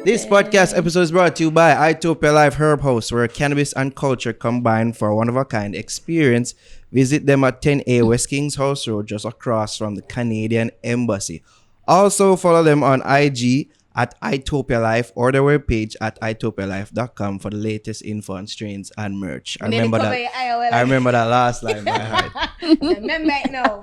This podcast episode is brought to you by Itopia Life Herb House, where cannabis and culture combine for a one-of-a-kind experience. Visit them at 10A West Kings House Road, just across from the Canadian Embassy. Also, follow them on IG at Itopia Life or their webpage at itopialife.com for the latest info on strains and merch. I remember that last line by heart. Remember it now.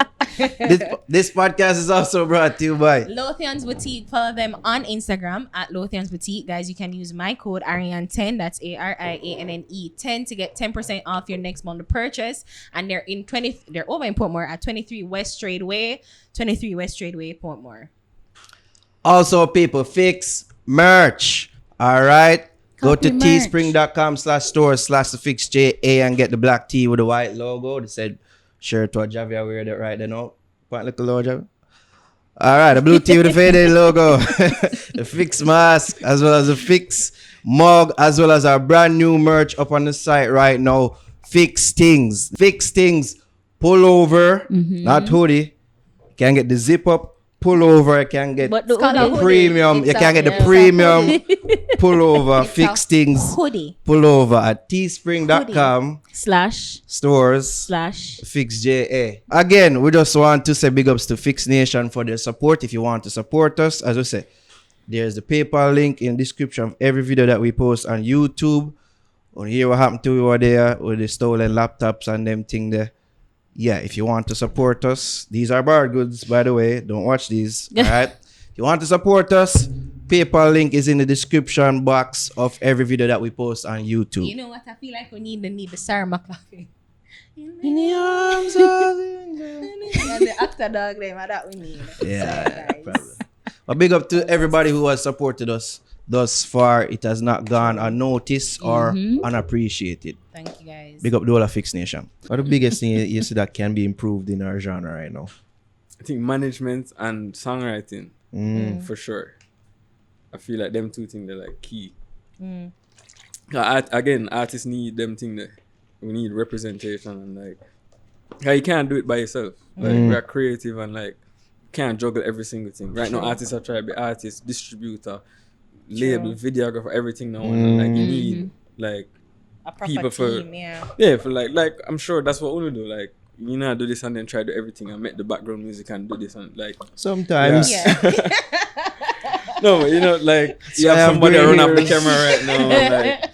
This podcast is also brought to you by Lothian's Boutique. Follow them on Instagram at Lothian's Boutique. Guys, you can use my code Ariane10, that's ARIANNE 10 to get 10% off your next month of purchase. And they're over in Portmore at 23 West Tradeway, Portmore. Also, people, Fix merch. All right. Go to teespring.com/store/thefixja and get the black tee with the white logo. They said shirt or Javier wear that right there now. Point little logo, Javier. All right. The blue tee with the faded logo. The Fix mask, as well as the Fix mug, as well as our brand new merch up on the site right now. Fix Things. Fix Things. Pullover, not hoodie. Can get the zip up. Pullover, you can get the premium. You can get the premium pullover. Fix Things Hoodie. Pullover at teespring.com /stores/fixja. Again, we just want to say big ups to Fix Nation for their support. If you want to support us, as I say, there's the PayPal link in the description of every video that we post on YouTube. On here, what happened to you over there with the stolen laptops and them thing there. Yeah, if you want to support us, these are bar goods, by the way. Don't watch these. All right. If you want to support us, PayPal link is in the description box of every video that we post on YouTube. You know what? I feel like we need the Sarah McLachlan. In the arms of and the actor dog name that we need. Yeah, probably. But big up to everybody who has supported us thus far. It has not gone unnoticed or unappreciated. Thank you, guys. Big up the whole of Fix Nation. What the biggest thing you see that can be improved in our genre right now? I think management and songwriting, for sure. I feel like them two things, they're like key. Again, artists need them things there. We need representation and like you can't do it by yourself. Like we're creative and like can't juggle every single thing. Right now, artists are trying to be artists, distributor, label, videographer, everything now. And like you need like a proper people team, for like I'm sure that's what we do. Like you know, do this and then try to do everything and make the background music and do this and like sometimes. Yeah. No, but you know, like you have somebody run up the camera right now, like,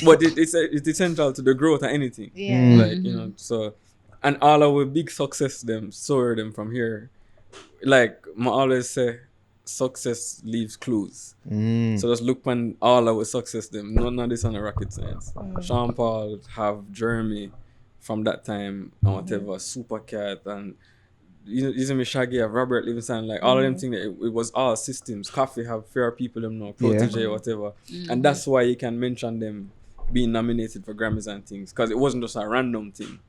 but it's essential to the growth of anything. Yeah. Like you know, so and all our big success them soar them from here. Like I always say, success leaves clues. So just look when all our success them. None of this on the rocket science. Sean Paul have Jeremy from that time and whatever, Supercat and you me Shaggy have Robert Livingston, like all of them things that it was all systems. Coffee have fair people them know, Protege or whatever. And that's why you can mention them being nominated for Grammys and things. Because it wasn't just a random thing.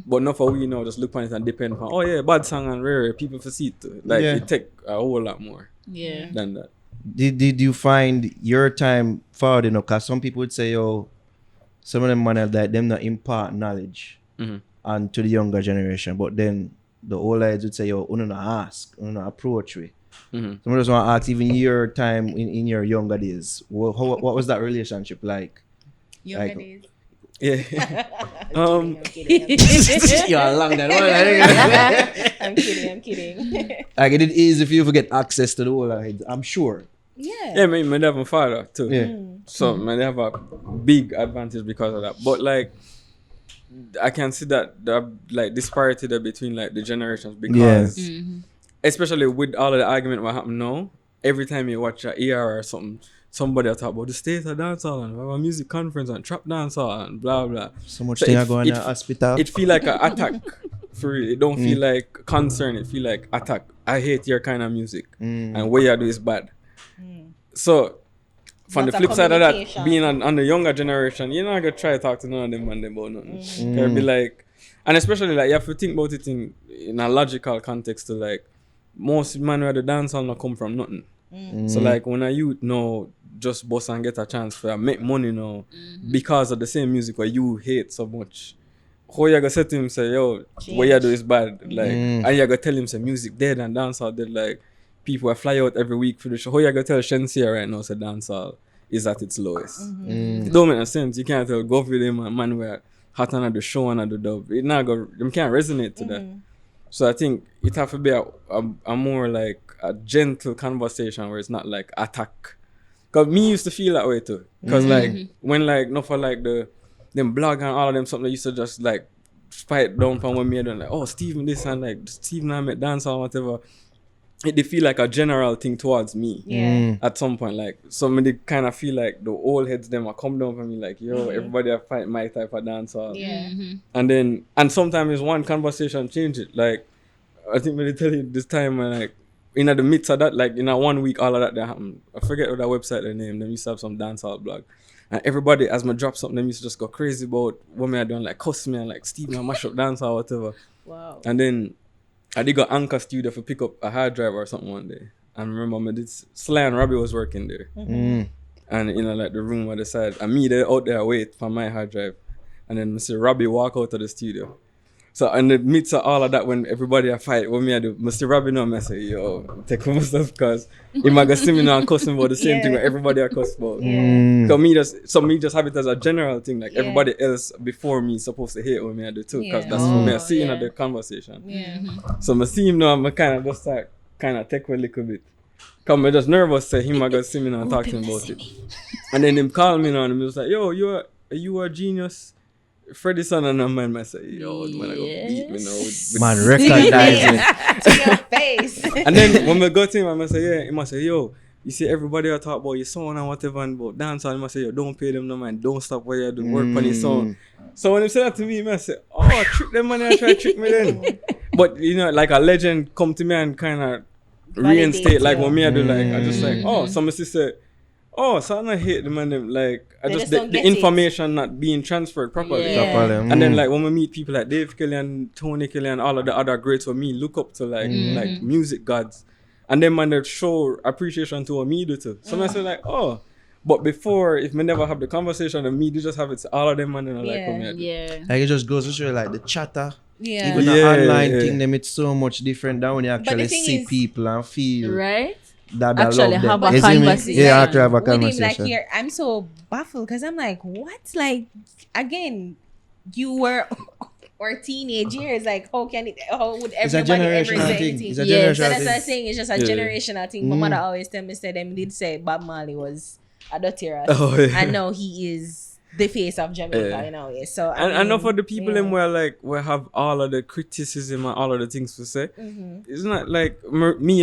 But not for we know, just look on it and depend on bad song and rare people for see it too. Like it take a whole lot more than that. Did you find your time forward enough? Because some people would say, some of them man have that them not impart knowledge and to the younger generation. But then the old guys would say, you not ask, you not approach we. Some of us want to ask, even your time in your younger days, what was that relationship like? Younger days. Yeah. I'm kidding. You're long that I'm kidding. Like it is easy for you to get access to the whole head, I'm sure. Yeah. I mean, have a father too. Yeah. So they have a big advantage because of that. But like I can see that the like disparity there between like the generations because especially with all of the argument what happened now, every time you watch a ER or something, somebody will talk about the state of dancehall and a music conference and trap dancehall and blah blah. So much thing are going to hospital. It feel like an attack for real. It don't feel like concern, it feel like attack. I hate your kind of music and what you do is bad. So from the flip side of that, being on the younger generation, you're not gonna try to talk to none of them and them about nothing. They'll be like, and especially like you have to think about it in a logical context to like most man where the dancehall not come from nothing. So like when a youth know just bust and get a chance for make money now because of the same music where you hate so much. How you gonna say to him say, yo, what you do is bad, like and you gonna tell him say music dead and dancehall dead, like people fly out every week for the show. How you gonna tell Shensia right now, say dancehall is at its lowest? It don't make no sense. You can't tell go for them a man where hot on the show and the dub. It not go. Them can't resonate to that. So I think it have to be a more like a gentle conversation where it's not like attack. Cause me used to feel that way too. Cause like when like not for like them blog and all of them something they used to just like fight down from when me and like, oh Steven this and like Steven I met dance or whatever. They feel like a general thing towards me. At some point, like somebody kind of feel like the old heads them are come down for me like, yo, everybody I fight my type of dancer. And sometimes it's one conversation change it. Like I think when they tell you this time when like in the midst of that, like in a 1 week, all of that happened. I forget what that website they name. Them used to have some dancehall blog. And everybody, as me drop something, them used to just go crazy about what me I doing, like cuss me and like Steve, I mash up dance or whatever. Wow. And then I did go Anchor Studio for pick up a hard drive or something one day. And remember me did Sly and Robbie was working there. And you know, like the room where they side. And me they out there wait for my hard drive. And then Mr. Robbie walk out of the studio. So in the midst of all of that, when everybody a fight, what me I do, Mr. Robbie know me I say, yo, take my stuff because he might go see me now and cuss me about the same thing where everybody a cuss about. So me just have it as a general thing, like everybody else before me supposed to hate what me I do too, because that's what me I see in the conversation. So I see him now, I'm kind of just like, kind of take a little bit. Cause I'm just nervous say he might go see me now and talk to him about it. And then him call me now and he was like, yo, you are a genius. Freddie son and a man, I say, yo, man, I go beat me now. Man, recognize it. To your face. And then when we go to him, I say, yeah, he must say, yo, you see everybody I talk about your song and whatever and about dancehall, he must say, yo, don't pay them no man, don't stop what you do, work on your song. So when he said that to me, I say, oh, trick them man, I try to trick me then. But you know, like a legend come to me and kind of reinstate like what me I do, like I just like, oh, some sister. Oh, so I don't hate the man them, like I just the information not being transferred properly. And then like when we meet people like Dave Kelly and Tony Kelly and all of the other greats what me look up to like music gods. And then man they show appreciation to what me do too. So I say like, oh, but before if me never have the conversation and me do just have it to all of them man and like come here. Like it just goes to show like the chatter. Even the online thing them it's so much different than when you actually see people and feel that actually love have them. a conversation. Yeah, actually have a With him, conversation. like here, I'm so baffled because I'm like, what? Like, again, you were or teenage years. Like, how would everybody ever say anything? It's a So generational that's thing. what I'm saying. It's just a generational thing. My mother always tell me, say them did say Bob Marley was a dirty rat. And now he is the face of Jamaica, you know. So I know for the people them where like we have all of the criticism and all of the things to say, it's not like me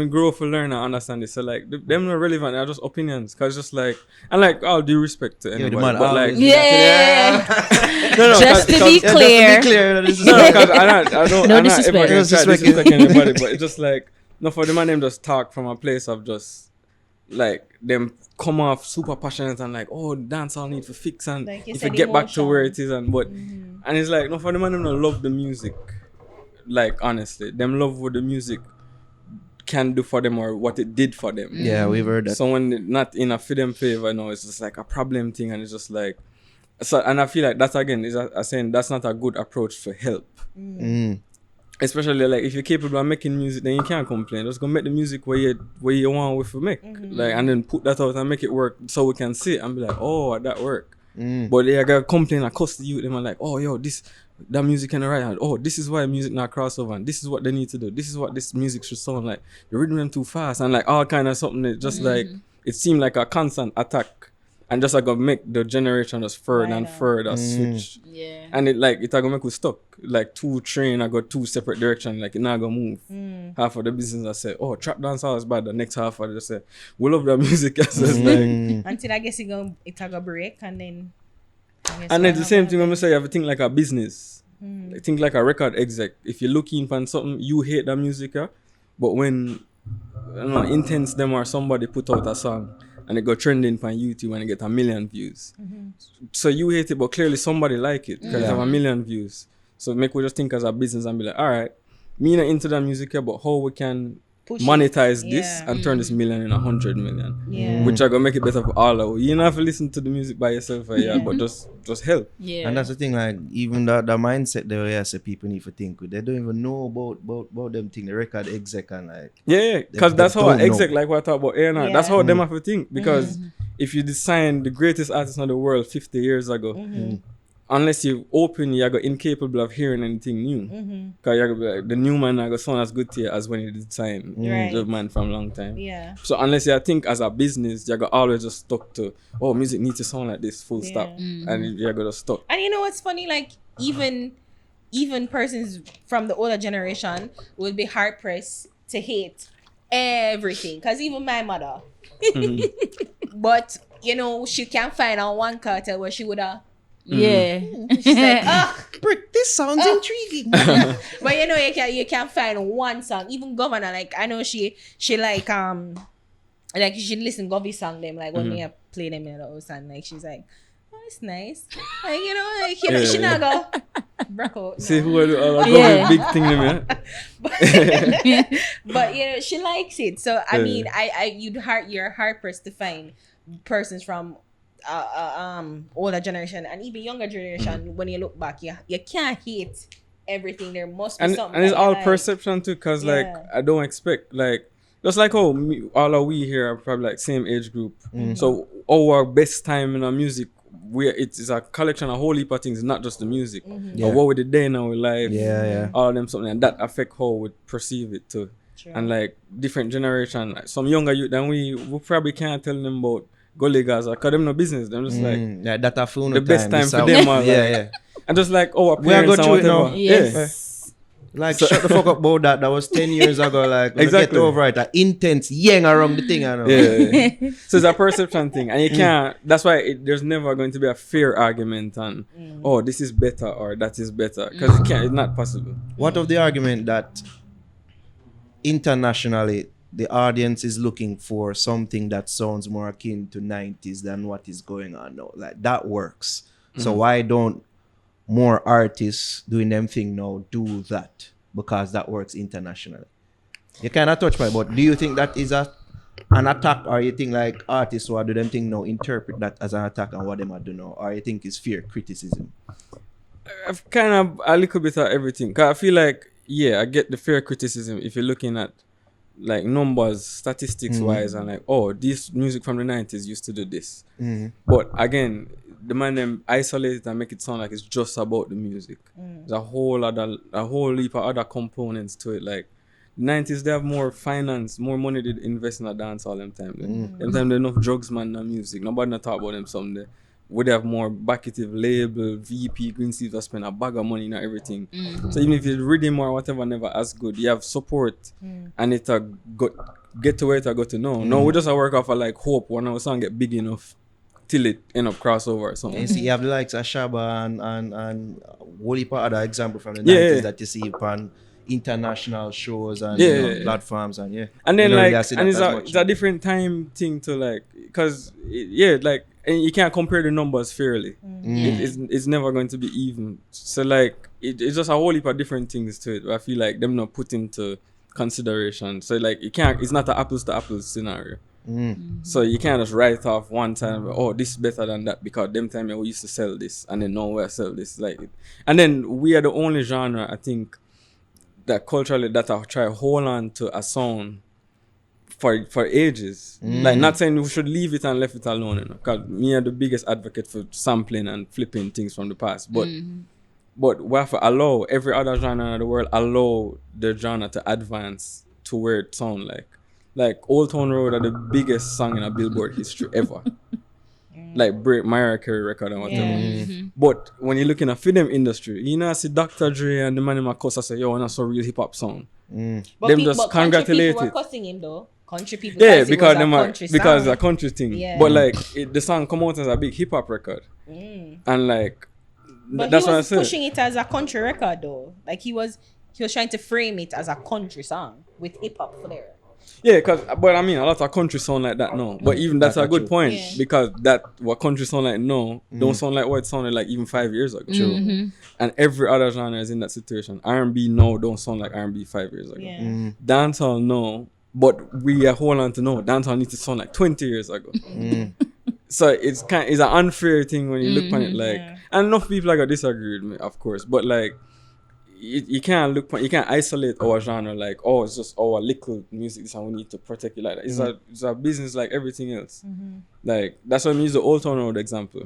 grow for learn and understand this. So like them not relevant. They're just opinions. Cause just like and like all due respect to anybody, man but like no, just to be clear. no, cause I don't No I'm not disrespect. ever gonna try to disrespect anybody, but it's just like no for the man them just talk from a place of just like them come off super passionate and like, oh, dancehall need to fix and like if you get back to where it is and but and it's like no for the man them don't love the music. Like honestly, them love what the music can do for them or what it did for them. Yeah, we've heard that. So when it not in a for them favor, no, it's just like a problem thing and it's just like so and I feel like that's again is a saying that's not a good approach to help. Especially like if you're capable of making music, then you can't complain. Just go make the music where you want with to make, like, and then put that out and make it work so we can see it and be like, oh, that work. But they gotta complain and cuss the youth. Them are like, oh, yo, that music can right hand. Oh, this is why music not crossover. And this is what they need to do. This is what this music should sound like. The rhythm them too fast and like all kind of something. That just like it seemed like a constant attack. And just like make the generation just further and further switch. Yeah. And it gonna make us stuck. Like two train, I got two separate directions. Like it not gonna move. Half of the business I say, oh, trap dancehall is bad. The next half I just say, we love that music. So it's like until I guess it a break and then. And it's the same thing when I say you have to think like a business. Like, think like a record exec. If you're looking for something, you hate that music, but when Intense them or somebody put out a song and it go trending on YouTube and it get 1 million views. So you hate it, but clearly somebody like it because it have 1 million views. So make we just think as a business and be like, all right, me not into that music, but how we can monetize this Yeah. and turn this million in 100 million. Yeah. Which are gonna make it better for all of you. You don't have to listen to the music by yourself, but just help. Yeah. And that's the thing, like even the mindset there, yeah, say people need to think with. They don't even know about them thing, the record exec and like. Yeah, because They that's how I don't exec, know. like what I talk about A&R. Yeah. That's how them have to think. Because if you design the greatest artist in the world 50 years ago, unless you open, you're incapable of hearing anything new. Because the new man not gonna sound as good to you as when you design Right. the man from a long time. Yeah. So unless you think as a business, you're gonna always just stuck to, oh, music needs to sound like this, full stop. And you're gonna stuck. And you know what's funny? Like even persons from the older generation would be hard pressed to hate everything. Cause even my mother. But you know, she can't find on one cartel where she would have. Yeah. She's like, Brick, this sounds intriguing. but you know, you can't find one song. Even Governor, like I know she like she listen Govy song them like when me play them in the house and like she's like, oh, it's nice. Like you know, like you know, she not go broke out. See No. who are the Yeah. big thing to me. But you know, she likes it. So I Yeah. mean, you're hard pressed to find persons from older generation and even younger generation. When you look back, you can't hate everything. There must be something. And it's that you all like. perception too, cause like Yeah. I don't expect like just like how all of we here are probably like same age group. So our best time in our music, it is a collection of whole heap of things, not just the music. Yeah. But what we did then in our life, Yeah. all of them something, and that affect how we perceive it too. True. And like different generation, like some younger youth than we probably can't tell them about gully guys, cause them no business. Them just like Yeah, that a full the best time this for out. them are Yeah, like, yeah. and just like our We are parents go and through it whatever. now. Yes. Like shut the fuck up about that. That was 10 years ago. Like Exactly. get over it. That intense yang around the thing. I know. Yeah. So it's a perception thing, and you can't. That's why there's never going to be a fair argument on, oh, this is better or that is better, because it can't. It's not possible. What of the argument that internationally the audience is looking for something that sounds more akin to 90s than what is going on now? Like that works. So why don't more artists doing them thing now do that? Because that works internationally. You cannot touch my, but do you think that is an attack, or you think like artists who are do them thing now interpret that as an attack and what them are do now, or you think it's fair criticism? I've kind of a little bit of everything. Cause I feel like, yeah, I get the fair criticism if you're looking at like numbers, statistics wise, and like, oh, this music from the 90s used to do this. But again, the man them isolate it and make it sound like it's just about the music. There's a whole heap of other components to it. Like the 90s, they have more finance, more money to invest in a dance all them time. Them time there enough drugs man than music. Nobody not talk about them someday. Would have more backative label, VP, Green Silver spend a bag of money and everything. So even if it's rhythm or whatever never as good, you have support and it get to where it go to know. No, we just work off of like hope when our song get big enough till it end up crossover or something. And you see, you have the likes of Shaba and whole heap of other example from the Yeah. 90s that you see on international shows and Yeah. platforms and And then you don't like, really see and that it's as a, much. it's a different time thing to like, cause like, and you can't compare the numbers fairly. It's never going to be even. So like, it's just a whole heap of different things to it. I feel like them not put into consideration. So like, it's not an apples to apples scenario. So you can't just write off one time, oh, this is better than that because them time we used to sell this and then now we sell this. Like, and then we are the only genre I think that culturally that I try hold on to a sound for ages. Like, not saying we should leave it and left it alone, you know, because me are the biggest advocate for sampling and flipping things from the past. But we have to allow every other genre in the world, allow the genre to advance to where it sound like. Like Old Town Road are the biggest song in a Billboard history ever. Like break Mariah Carey record and whatever. But when you're looking at film industry, you know, I see Dr. Dre and the man in my course, I say, yo, that's a real hip hop song. But Them but just country congratulate people were it. cussing him though. Country people. Yeah, cuss it because was them a are country because song. it's a country thing. Yeah. But like the song come out as a big hip hop record, and like But that's he what I was said. pushing it as a country record though. Like he was trying to frame it as a country song with hip hop flair. Yeah, but I mean, a lot of country sound like that now. But even that's a good point because that what country sound like now don't sound like what it sounded like even 5 years ago. Mm-hmm. And every other genre is in that situation. R&B now don't sound like R&B 5 years ago. Yeah. Dancehall now, but we are holding on to know dancehall needs to sound like 20 years ago. So it's an unfair thing when you look on it like, and enough people are gonna disagree with me, of course, but like. You can't isolate our genre like, oh, it's just our little music and we need to protect it like that. It's a business like everything else. Like that's why I use the Old Town Road example.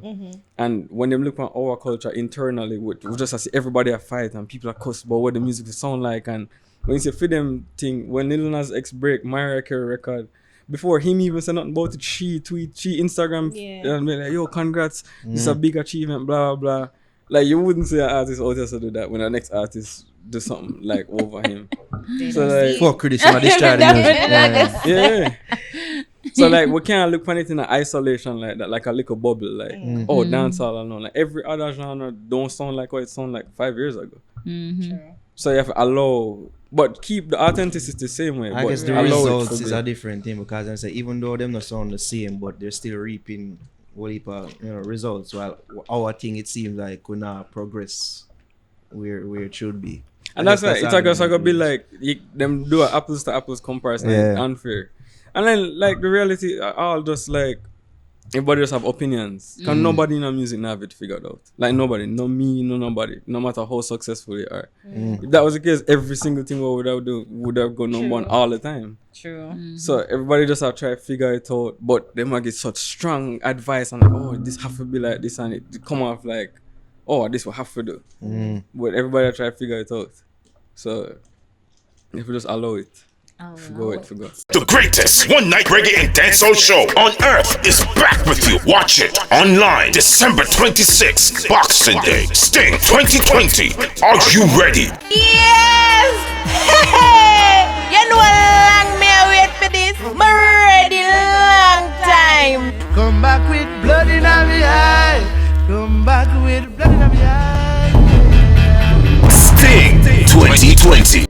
And when they look at our culture internally, we just see everybody a fight and people are cussed about what the music will sound like. And when you say for them thing, when Lil Nas X break Mariah Carey record, before him even said nothing about it, she Instagram and be like, yo, congrats, this is a big achievement, blah blah blah. Like you wouldn't say an artist out there to do that when the next artist do something like over him. So like fuck criticism, destroy the music. Yeah. So like we can't look on it in an isolation like that, like a little bubble, like oh dancehall alone. Like every other genre don't sound like what it sounded like 5 years ago. So you have to allow, but keep the authenticity the same way. I guess the results is a different thing because I say even though them not sound the same, but they're still reaping results. While our thing, it seems like we not progress where it should be. And that's why it's gonna be like them do an apples to apples comparison. It's unfair. And then like the reality, all just like everybody just have opinions. Because nobody in the music now have it figured out. Like nobody, no me, no nobody. No matter how successful they are. If that was the case, every single thing we would have gone number one all the time. True. So everybody just have to try to figure it out. But they might get such strong advice and like, oh, this have to be like this, and it come off like, oh, this will have to do. But everybody try to figure it out. So if we just allow it. Forgot. The greatest one-night reggae and dancehall show on earth is back with you. Watch it online December 26th, Boxing Day. Sting 2020. Are you ready? Yes! You know how long me I wait for this? Me ready long time. Come back with blood in my eye. Come back with blood in my eye. Sting 2020.